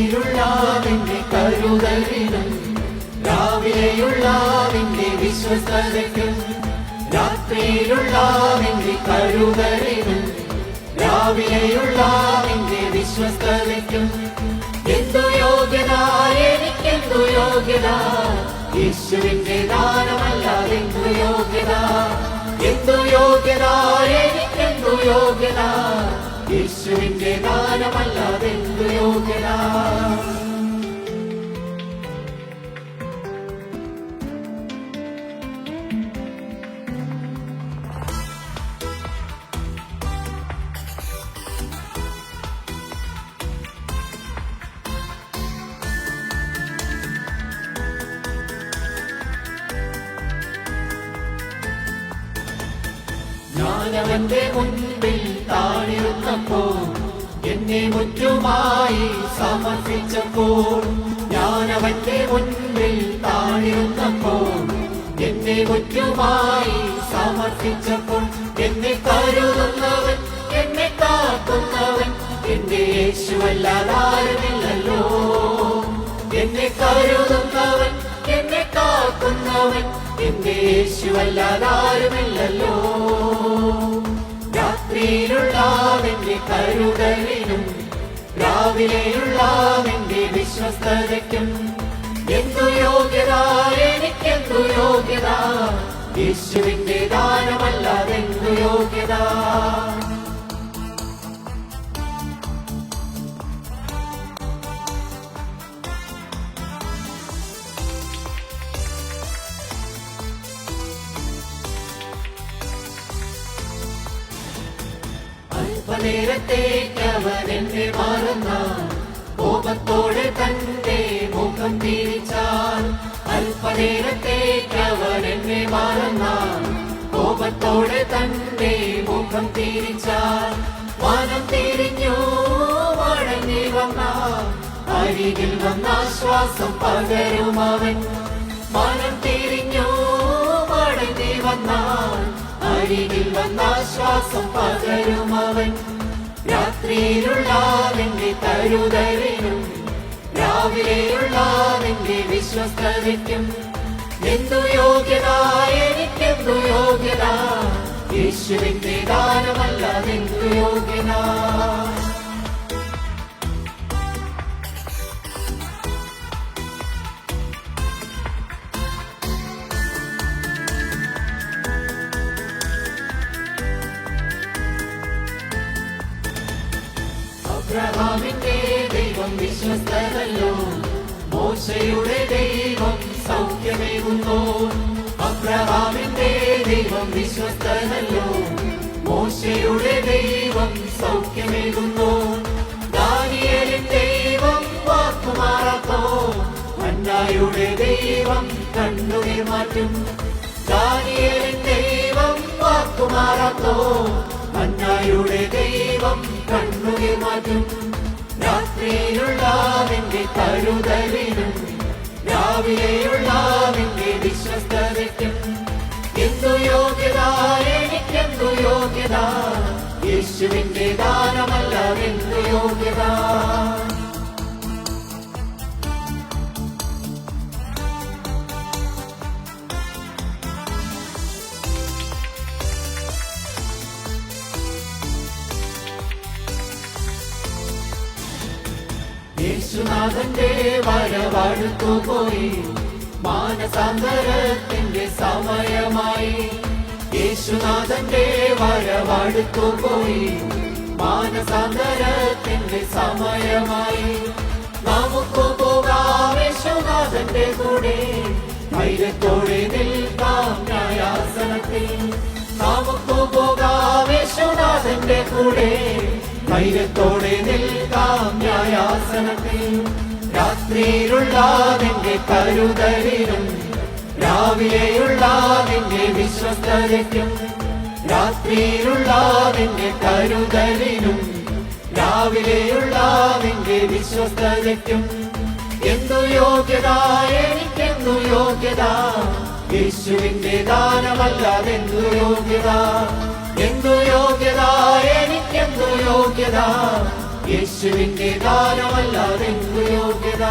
രാത്രിയിലുള്ള നിന്റെ കരുതലിനും രാവിലെയുള്ള നിന്റെ വിശ്വസ്തതയ്ക്കും രാത്രിയിലുള്ള നിന്റെ കരുതലിനും രാവിലെയുള്ള നിന്റെ വിശ്വസ്തതയ്ക്കും എന്തു യോഗ്യത എനിക്കെന്തു യോഗ്യത യേശുവിന്റെ ദാനമല്ലാതെ എന്തു യോഗ്യത എന്തു യോഗ്യത എനിക്കെന്തു യോഗ്യത യേശുവിന്റെ ദാനമല്ലാതെ എന്തു യോഗ്യത ഞാനവന്റെ മുൻപിൽ താണിരുന്നപ്പോൾ എന്നെ മുറ്റുമായി സമർപ്പിച്ചപ്പോൾ ഞാനവന്റെ മുൻപിൽ താണിരുന്നപ്പോൾ എന്നെ മുറ്റുമായി സമർപ്പിച്ചപ്പോൾ എന്നെ കരുതുന്നവൻ എന്നെ കാക്കുന്നവൻ എന്റെ യേശുവല്ലാതാരുമില്ലല്ലോ എന്നെ കരുതുന്നവൻ എന്നെ കാക്കുന്നവൻ എന്റെ യേശുവല്ലാതാരുമില്ലല്ലോ രാത്രിയിലുള്ള നിന്റെ കരുതലിനും രാവിലെയുള്ള നിന്റെ വിശ്വസ്തതയ്ക്കും എന്തു യോഗ്യത എനിക്കെന്തു യോഗ്യത യേശുവിന്റെ ദാനമല്ലാതെ എന്തു യോഗ്യത അല്പനേരത്തേക്ക് അവൻ എന്നെ മറന്നാൽ കോപത്തോടെ തന്റെ മുഖം തിരിച്ചാൽ അല്പനേരത്തേക്ക് അവൻ എന്നെ മറന്നാൽ കോപത്തോടെ തന്റെ മുഖം തിരിച്ചാൽ മനം തിരിഞ്ഞു മടങ്ങി വന്നാൽ അരികിൽ വന്നാശ്വാസം പകരുമവൻ മനം തിരിഞ്ഞു മടങ്ങി വന്നാൽ അരികിൽ വന്നാശ്വാസം പകരുമവൻ രാത്രിയിലുള്ള നിന്റെ കരുതലിനും രാവിലെയുള്ള നിന്റെ വിശ്വസ്തതയ്ക്കും എന്തു യോഗ്യത എനിക്കെന്തു യോഗ്യത യേശുവിന്റെ ദാനമല്ലാതെ എന്തു യോഗ്യത അബ്രഹാമിന്റെ ദൈവം വിശ്വസ്തനല്ലോ മോശയുടെ ദൈവം സൗഖ്യമേകുന്നു അബ്രഹാമിന്റെ ദൈവം വിശ്വസ്തനല്ലോ മോശയുടെ ദൈവം സൗഖ്യമേകുന്നു ദാനിയേലിൻ ദൈവം വാക്കുമാറാത്തോ ഹന്നായുടെ ദൈവം കണ്ണുനീർ മാറ്റും ദാനിയേലിൻ ദൈവം വാക്കുമാറാത്തോ ഹന്നായുടെ ദൈവം കണ്ണുനീർ മാറ്റും രാത്രിയിലുള്ള നിന്റെ കരുതലിനും രാവിലെയുള്ള നിന്റെ വിശ്വസ്തതയ്ക്കും എന്തു യോഗ്യത എനിക്കെന്തു യോഗ്യത യേശുവിന്റെ ദാനമല്ലാതെ എന്തു യോഗ്യത യേശുനാഥന്റെ വരവടുത്തുപോയി മാനസാന്തരത്തിന്റെ സമയമായി യേശുനാഥന്റെ വരവടുത്തുപോയി മാനസാന്തരത്തിന്റെ സമയമായി നമുക്ക് പോകാം യേശുനാഥന്റെ കൂടെ ധൈര്യത്തോടെ നിൽക്കാം ന്യായാസനത്തിൽ നമുക്ക് പോകാം യേശുനാഥന്റെ കൂടെ ധൈര്യത്തോടെ നിൽക്കാം ന്യായാസനത്തിൽ രാത്രിയിലുള്ള നിന്റെ കരുതലിനും രാവിലെയുള്ള നിന്റെ വിശ്വസ്തതയ്ക്കും രാത്രിയിലുള്ള നിന്റെ കരുതലിനും രാവിലെയുള്ള നിന്റെ വിശ്വസ്തതയ്ക്കും എന്തു യോഗ്യത എനിക്കെന്തു യോഗ്യത യേശുവിന്റെ ദാനമല്ലാതെ എന്തു യോഗ്യത എന്തു യോഗ്യത എനിക്കെന്തു യോഗ്യത യേശുവിന്റെ ദാനമല്ലാതെ എന്തു യോഗ്യത